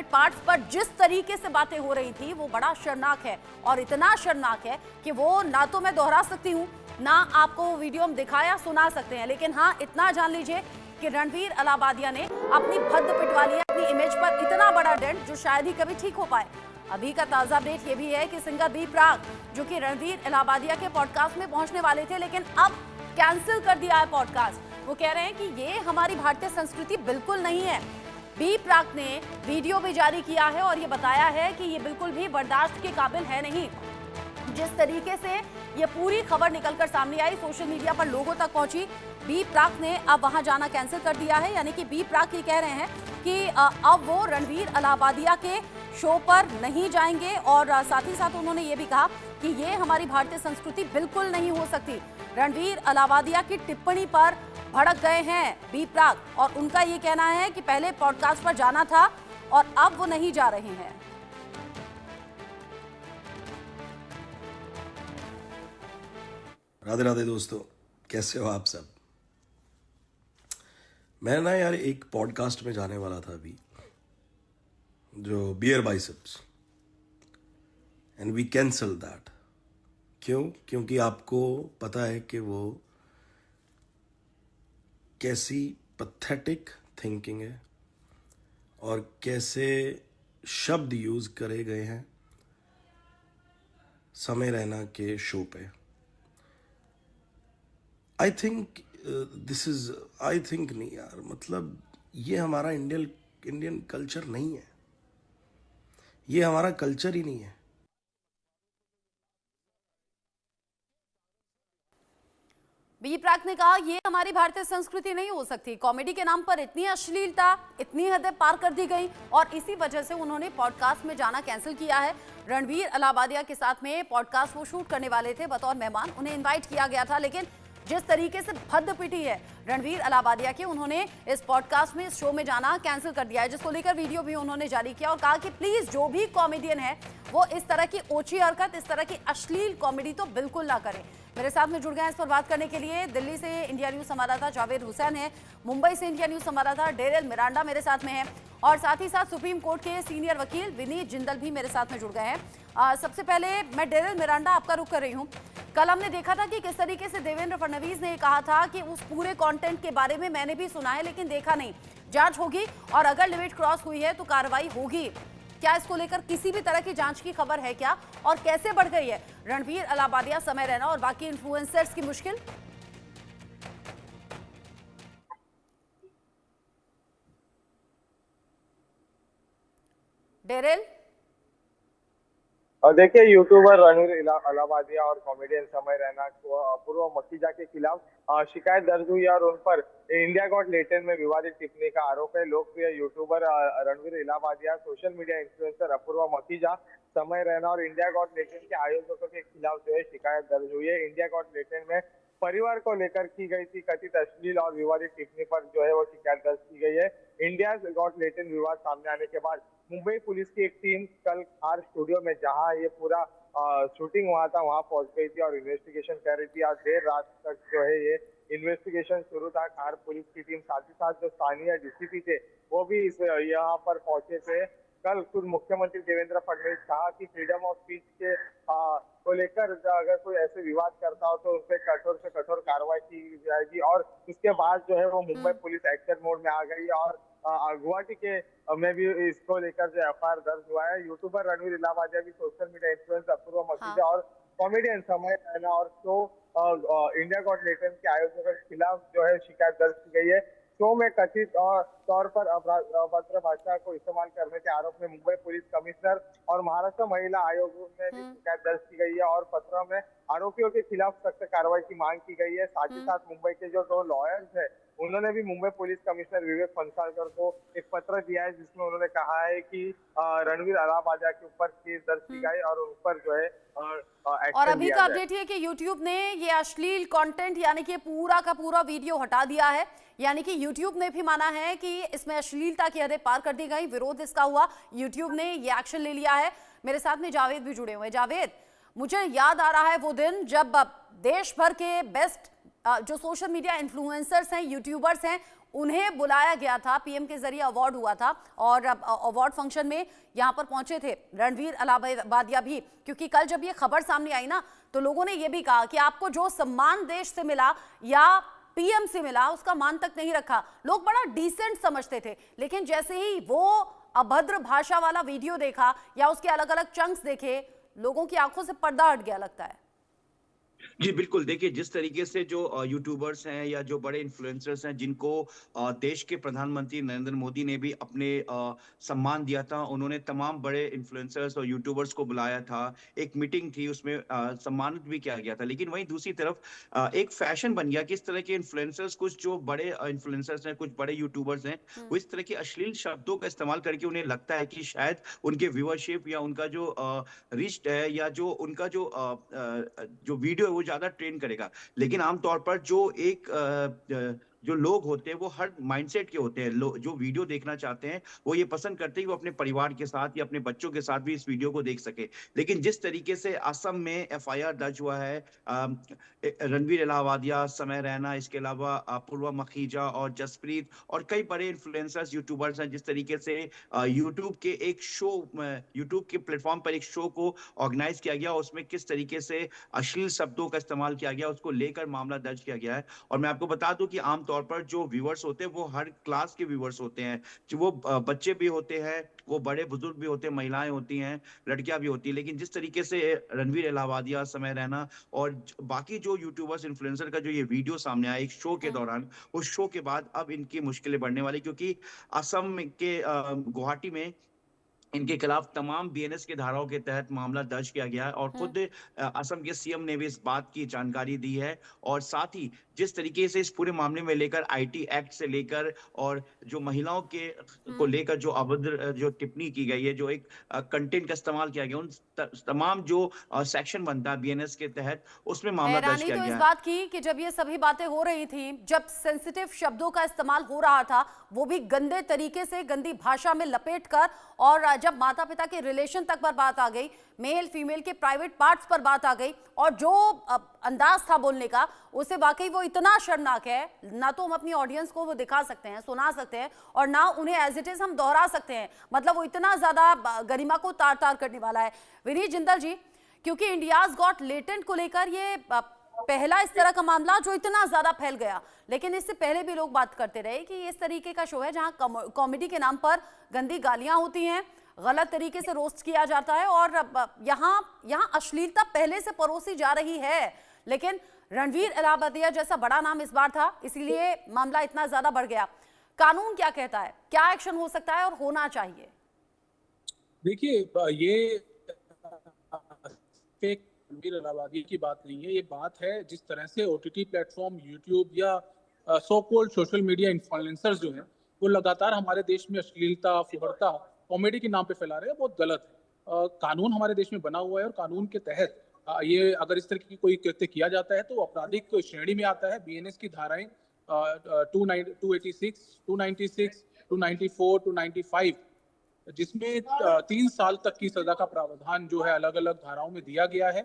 Private parts पर जिस तरीके से बातें हो रही थी वो बड़ा शर्मनाक है, और इतना शर्मनाक है कि वो ना तो मैं दोहरा सकती हूँ ना आपको वो वीडियो हम दिखाया सुना सकते हैं। लेकिन हाँ, इतना जान लीजिए कि रणवीर अलाहाबादिया ने अपनी भद्द पिटवा लिया, अपनी इमेज पर इतना बड़ा डेंट जो शायद ही कभी ठीक हो पाए। अभी का ताजा अपडेट ये भी है कि सिंगर बी प्राक, जो कि रणवीर अलाहाबादिया के पॉडकास्ट में पहुंचने वाले थे, लेकिन अब कैंसिल कर दिया है पॉडकास्ट। वो कह रहे हैं कि ये हमारी भारतीय संस्कृति बिल्कुल नहीं है। बी प्राक ने वीडियो भी जारी किया है और ये बताया है कि ये बिल्कुल भी बर्दाश्त के काबिल है नहीं। जिस तरीके से ये पूरी खबर निकलकर सामने आई, सोशल मीडिया पर लोगों तक पहुंची, बी प्राक ने अब वहां जाना कैंसिल कर दिया है। यानी कि बी प्राक ये कह रहे हैं कि अब वो रणवीर अलाहाबादिया के शो पर नहीं जाएंगे, और साथ ही साथ उन्होंने ये भी कहा कि ये हमारी भारतीय संस्कृति बिल्कुल नहीं हो सकती। रणवीर अलाहाबादिया की टिप्पणी पर भड़क गए हैं बी प्राक, और उनका ये कहना है कि पहले पॉडकास्ट पर जाना था और अब वो नहीं जा रहे हैं। राधे राधे दोस्तों, कैसे हो आप सब। मैं ना यार एक पॉडकास्ट में जाने वाला था अभी, जो beer biceps, and we cancel that. क्यों? क्योंकि आपको पता है कि वो कैसी पैथेटिक थिंकिंग है और कैसे शब्द यूज करे गए हैं समय रैना के शो पे। आई थिंक नहीं यार, मतलब ये हमारा इंडियन कल्चर नहीं है, ये हमारा कल्चर ही नहीं है। बी प्राक ने कहा ये हमारी भारतीय संस्कृति नहीं हो सकती। कॉमेडी के नाम पर इतनी अश्लीलता, इतनी हदें पार कर दी गई, और इसी वजह से उन्होंने पॉडकास्ट में जाना कैंसिल किया है। रणवीर अलाहाबादिया के साथ में पॉडकास्ट वो शूट करने वाले थे बतौर मेहमान, उन्हें इन्वाइट किया गया था, लेकिन जिस तरीके से भद्द पिटी है रणवीर अलाहाबादिया की, उन्होंने इस पॉडकास्ट में, इस शो में जाना कैंसिल कर दिया है, जिसको लेकर वीडियो भी उन्होंने जारी किया और कहा कि प्लीज जो भी कॉमेडियन है वो इस तरह की ओछी हरकत, इस तरह की अश्लील कॉमेडी तो बिल्कुल ना करें। मेरे साथ में जुड़ गए हैं इस पर बात करने के लिए दिल्ली से इंडिया न्यूज संवाददाता जावेद हुसैन है, मुंबई से इंडिया न्यूज संवाददाता डेरेल मिरांडा मेरे साथ में है, और साथ ही साथ सुप्रीम कोर्ट के सीनियर वकील विनीत जिंदल भी मेरे साथ में जुड़ गए हैं। सबसे पहले मैं डेरेल मिरांडा आपका रुख कर रही हूँ। कल हमने देखा था कि किस तरीके से देवेंद्र फडणवीस ने कहा था कि उस पूरे कंटेंट के बारे में मैंने भी सुना है लेकिन देखा नहीं, जांच होगी और अगर लिमिट क्रॉस हुई है तो कार्रवाई होगी। क्या इसको लेकर किसी भी तरह की जांच की खबर है क्या, और कैसे बढ़ गई है रणवीर अलाहाबादिया, समय रैना और बाकी इन्फ्लुएंसर्स की मुश्किल? डेरेल, और देखिए, यूट्यूबर रणवीर अलाहाबादिया और कॉमेडियन समय रैना को अपूर्व मखीजा के खिलाफ शिकायत दर्ज हुई और उन पर इंडिया गॉट लेटेंट में विवादित टिप्पणी का आरोप है। लोकप्रिय YouTuber Ranveer Allahbadia, social media influencer Apoorva Makhija, Samay Raina और इंडिया गॉट लेटेंट के आयोजकों के खिलाफ जो है शिकायत दर्ज हुई है। इंडिया गॉट लेटेंट में परिवार को लेकर की गई थी कथित अश्लील और विवादित टिप्पणी पर जो है वो शिकायत दर्ज की गई है। इंडिया गॉट लेटेंट विवाद सामने आने के बाद मुंबई पुलिस की एक टीम कल खार स्टूडियो में, जहां ये पूरा शूटिंग हुआ था, वहां पहुंच गई थी और इन्वेस्टिगेशन कर रही थी। आज देर रात तक जो है ये इन्वेस्टिगेशन शुरू था। खार पुलिस की टीम, साथ ही साथ जो स्थानीय डीसीपी थे वो भी यहाँ पर पहुंचे थे। कल खुद मुख्यमंत्री देवेंद्र फडणवीस कहा कि फ्रीडम ऑफ स्पीच के को लेकर अगर कोई ऐसे विवाद करता हो तो उस पर कठोर से कठोर कार्रवाई की जाएगी, और उसके बाद जो है वो मुंबई पुलिस एक्शन मोड में आ गई और गुवाहाटी के में भी इसको लेकर जो एफआईआर दर्ज हुआ है। यूट्यूबर रणवीर अलाहाबादिया भी, social media influencer Apoorva Makhija और कॉमेडियन समय रैना और शो इंडिया गॉट लेटेंट के आयोजकों के खिलाफ जो है शिकायत दर्ज की गई है। शो में कथित तौर पर अभद्र भाषा को इस्तेमाल करने के आरोप में मुंबई पुलिस कमिश्नर और महाराष्ट्र महिला आयोग में भी शिकायत दर्ज की गई है और पत्र में आरोपियों के खिलाफ सख्त कार्रवाई की मांग की गई है। साथ ही साथ मुंबई के जो 2 लॉयर्स है उन्होंने भी मुंबई पुलिस कमिश्नर विवेक फंसालकर को एक पत्र दिया है, जिसमें उन्होंने कहा है कि रणवीर अलाहाबादिया के ऊपर केस दर्ज की गई और उन पर जो है और अभी का अपडेट ये कि यूट्यूब ने ये अश्लील कंटेंट यानी कि पूरा का पूरा वीडियो हटा दिया है। यानी कि यूट्यूब ने भी माना है कि इसमें अश्लीलता की हदें पार कर दी गई, विरोध इसका हुआ, यूट्यूब ने ये एक्शन ले लिया है। मेरे साथ में जावेद भी जुड़े हुए हैं। जावेद, मुझे याद आ रहा है वो दिन जब देश भर के बेस्ट जो सोशल मीडिया इन्फ्लुएंसर्स हैं, यूट्यूबर्स हैं, उन्हें बुलाया गया था, पीएम के जरिए अवार्ड हुआ था और अवार्ड फंक्शन में यहाँ पर पहुंचे थे रणवीर अलाहाबादिया भी, क्योंकि कल जब ये खबर सामने आई ना तो लोगों ने ये भी कहा कि आपको जो सम्मान देश से मिला या पीएम से मिला उसका मान तक नहीं रखा। लोग बड़ा डिसेंट समझते थे, लेकिन जैसे ही वो अभद्र भाषा वाला वीडियो देखा या उसके अलग अलग चंक्स देखे, लोगों की आंखों से पर्दा हट गया लगता है। जी बिल्कुल, देखिए जिस तरीके से जो यूट्यूबर्स हैं या जो बड़े इन्फ्लुएंसर्स हैं जिनको देश के प्रधानमंत्री नरेंद्र मोदी ने भी अपने सम्मान दिया था, उन्होंने तमाम बड़े इन्फ्लुएंसर्स और यूट्यूबर्स को बुलाया था, एक मीटिंग थी, उसमें सम्मानित भी किया गया था। लेकिन वहीं दूसरी तरफ एक फैशन बन गया कि इस तरह के इन्फ्लुएंसर्स, कुछ जो बड़े इन्फ्लुएंसर्स हैं, कुछ बड़े यूट्यूबर्स हैं, वो इस तरह के अश्लील शब्दों का इस्तेमाल करके उन्हें लगता है कि शायद उनके व्यूअरशिप या उनका जो रीच है या जो उनका जो वीडियो वो ज्यादा ट्रेन करेगा। लेकिन आमतौर पर जो लोग होते हैं वो हर माइंडसेट के होते हैं। जो वीडियो देखना चाहते हैं वो ये पसंद करते हैं कि वो अपने परिवार के साथ या अपने बच्चों के साथ भी इस वीडियो को देख सके। लेकिन जिस तरीके से असम में एफआईआर दर्ज हुआ है रणवीर अलाहाबादिया, समय रैना, इसके अलावा पूर्वा मखीजा और जसप्रीत और कई बड़े इन्फ्लुएंसर्स यूट्यूबर्स हैं, जिस तरीके से यूट्यूब के प्लेटफॉर्म पर एक शो को ऑर्गेनाइज किया गया, उसमें किस तरीके से अश्लील शब्दों का इस्तेमाल किया गया, उसको लेकर मामला दर्ज किया गया है। और मैं आपको बता दूं कि आमतौर पर जो व्यूअर्स होते हैं वो हर क्लास के व्यूअर्स होते हैं, जो वो बच्चे भी होते हैं, वो बड़े बुजुर्ग भी होते हैं, महिलाएं होती हैं, लड़कियां भी होती हैं। लेकिन जिस तरीके से रणवीर अलाहाबादिया, समय रैना और बाकी जो यूट्यूबर्स इन्फ्लुएंसर का जो ये वीडियो सामने आया एक शो के दौरान, उस शो के बाद अब इनकी मुश्किलें बढ़ने वाली, क्योंकि असम के गुवाहाटी में इनके खिलाफ तमाम बीएनएस के धाराओं के तहत मामला दर्ज किया गया है और खुद असम के सीएम ने भी इस बात की जानकारी दी है। और साथ ही जिस तरीके से इस पूरे मामले में लेकर आईटी एक्ट से लेकर और जो महिलाओं के को लेकर जो अभद्र जो टिप्पणी की गई है, जो एक कंटेंट का इस्तेमाल किया गया, उन तमाम जो सेक्शन बनता है बीएनएस के तहत, उसमें मामला दर्ज किया गया है। इस बात की कि जब ये सभी बातें हो रही थी, जब सेंसिटिव शब्दों का इस्तेमाल हो रहा था, वो भी गंदे तरीके से, गंदी भाषा में लपेटकर, और जब माता पिता के रिलेशन तक पर बात आ गई, मेल फीमेल के प्राइवेट पार्ट्स पर बात आ गई, और जो अंदाज था बोलने का, उसे वाकई वो इतना शर्मनाक है, ना तो हम अपनी ऑडियंस को वो दिखा सकते हैं, सुना सकते हैं, और ना उन्हें एज इट इज हम दोहरा सकते हैं। मतलब वो इतना ज्यादा गरिमा को तार तार करने वाला है। विनीत जिंदल जी, क्योंकि इंडियाज गॉट लेटेंट को लेकर ये पहला इस तरह का मामला जो इतना ज्यादा फैल गया, लेकिन इससे पहले भी लोग बात करते रहे कि इस तरीके का शो है जहां कॉमेडी के नाम पर गंदी गालियां होती हैं, गलत तरीके से रोस्ट किया जाता है, और यहाँ अश्लीलता पहले से परोसी जा रही है। लेकिन रणवीर अलाहाबादिया जैसा बड़ा नाम इस बार था, इसीलिए मामला इतना ज्यादा बढ़ गया। कानून क्या कहता है, क्या एक्शन हो सकता है और होना चाहिए? देखिए, ये रणवीर अलाहाबादिया की बात नहीं है, ये बात है जिस तरह से ओटीटी प्लेटफॉर्म, यूट्यूब या so called social media influencers जो हैं वो लगातार हमारे देश में अश्लीलता, फुहरता, कॉमेडी के नाम पे फैला रहे हैं, बहुत गलत है। कानून हमारे देश में बना हुआ है और कानून के तहत ये अगर इस तरह की कोई कृत्य किया जाता है तो आपराधिक श्रेणी में आता है। बीएनएस की धाराएं 286, 296, 294, 295, जिसमें 3 साल तक की सजा का प्रावधान जो है अलग अलग धाराओं में दिया गया है,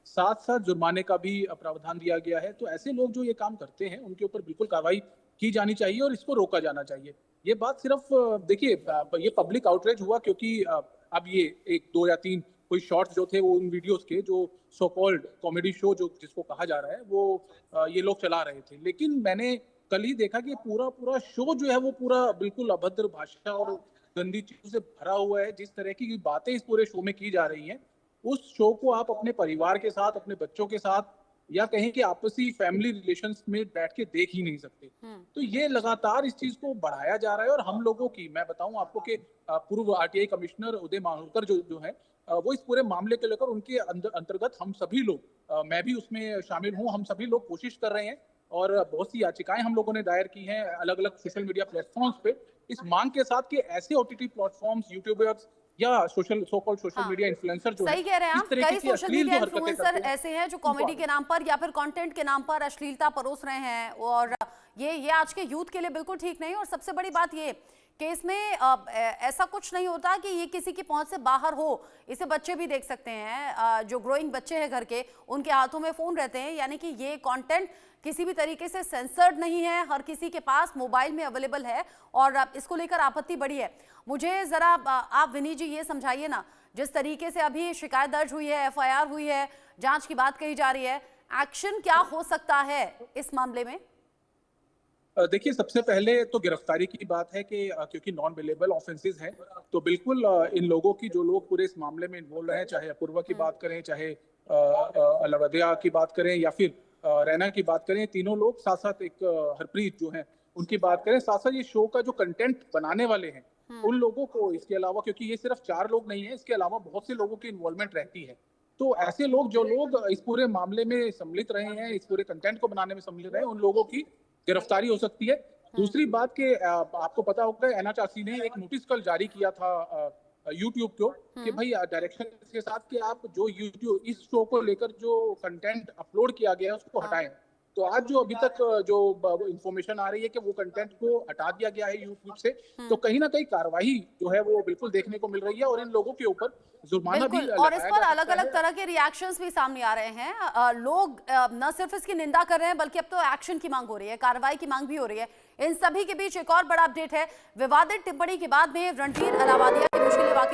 साथ साथ जुर्माने का भी प्रावधान दिया गया है। तो ऐसे लोग जो ये काम करते हैं उनके ऊपर बिल्कुल कार्रवाई की जानी चाहिए और इसको रोका जाना चाहिए। ये बात सिर्फ देखिए, ये पब्लिक आउटरीच हुआ क्योंकि अब ये 1, 2 या 3 कोई शॉर्ट्स जो थे वो उन वीडियोस के जो सो कॉल्ड कॉमेडी शो जो जिसको कहा जा रहा है वो ये लोग चला रहे थे। लेकिन मैंने कल ही देखा कि पूरा शो जो है वो पूरा बिल्कुल अभद्र भाषा और गंदी चीजों से भरा हुआ है। जिस तरह की बातें इस पूरे शो में की जा रही हैं, उस शो को आप अपने परिवार के साथ, अपने बच्चों के साथ या कहीं के आपसी फैमिली रिलेशंस में बैठ के देख ही नहीं सकते। तो ये लगातार इस चीज को बढ़ाया जा रहा है। और हम लोगों की, मैं बताऊं आपको कि पूर्व आरटीआई कमिश्नर उदय मानूरकर जो है वो इस पूरे मामले को लेकर उनके अंतर्गत हम सभी लोग, मैं भी उसमें शामिल हूं, हम सभी लोग कोशिश कर रहे हैं और बहुत सी याचिकाएं हम लोगों ने दायर की हैं अलग अलग सोशल मीडिया प्लेटफॉर्म्स पे, इस मांग के साथ कि ऐसे ओटीटी प्लेटफॉर्म्स, यूट्यूबर्स या so called social media influencer जो सही कह रहे हैं आप, कई सोशल मीडिया इन्फ्लुएंसर ऐसे हैं जो कॉमेडी के नाम पर या फिर कंटेंट के नाम पर अश्लीलता परोस रहे हैं, और ये आज के यूथ के लिए बिल्कुल ठीक नहीं। और सबसे बड़ी बात ये कि इसमें ऐसा कुछ नहीं होता कि ये किसी की पहुंच से बाहर हो। इसे बच्चे भी देख सकते हैं, जो ग्रोइंग बच्चे हैं घर के, उनके हाथों में फ़ोन रहते हैं, यानी कि ये कंटेंट किसी भी तरीके से सेंसर्ड नहीं है, हर किसी के पास मोबाइल में अवेलेबल है और इसको लेकर आपत्ति बढ़ी है। मुझे ज़रा आप विनीत जी ये समझाइए ना, जिस तरीके से अभी शिकायत दर्ज हुई है, FIR हुई है, जांच की बात कही जा रही है, एक्शन क्या हो सकता है इस मामले में? देखिए, सबसे पहले तो गिरफ्तारी की बात है कि क्योंकि नॉन बेलेबल ऑफेंसेस हैं, तो बिल्कुल इन लोगों की, जो लोग पूरे इस मामले में इन्वॉल्व रहे, चाहे अपूर्वा की बात करें, चाहे अलवदिया की बात करें या फिर रैना की बात करें, तीनों लोग साथ साथ, एक हरप्रीत जो है उनकी बात करें, साथ साथ ये शो का जो कंटेंट बनाने वाले हैं उन लोगों को, इसके अलावा, क्योंकि ये सिर्फ 4 लोग नहीं है, इसके अलावा बहुत से लोगों की इन्वॉल्वमेंट रहती है। तो ऐसे लोग, जो लोग इस पूरे मामले में सम्मिलित रहे हैं, इस पूरे कंटेंट को बनाने में सम्मिलित रहे हैं, उन लोगों की गिरफ्तारी हो सकती है। दूसरी बात कि आपको पता होगा, NHRC ने एक नोटिस कल जारी किया था यूट्यूब को कि भाई डायरेक्शन के साथ कि आप जो यूट्यूब इस शो को लेकर जो कंटेंट अपलोड किया गया है उसको हटाएं। तो आज जो अभी तक जो इंफॉर्मेशन आ रही है कि वो कंटेंट को हटा दिया गया है यूट्यूब से, तो कहीं ना कहीं कार्रवाई जो है वो बिल्कुल देखने को मिल रही है और इन लोगों के ऊपर जुर्माना भी और इस पर अलग अलग तरह के रिएक्शंस भी सामने आ रहे हैं। लोग न सिर्फ इसकी निंदा कर रहे हैं बल्कि अब तो एक्शन की मांग हो रही है, कार्रवाई की मांग भी हो रही है। इन सभी के बीच एक और बड़ा अपडेट है, विवादित टिप्पणी के बाद में रणधीर अलावादिया की मुश्किलें वाकई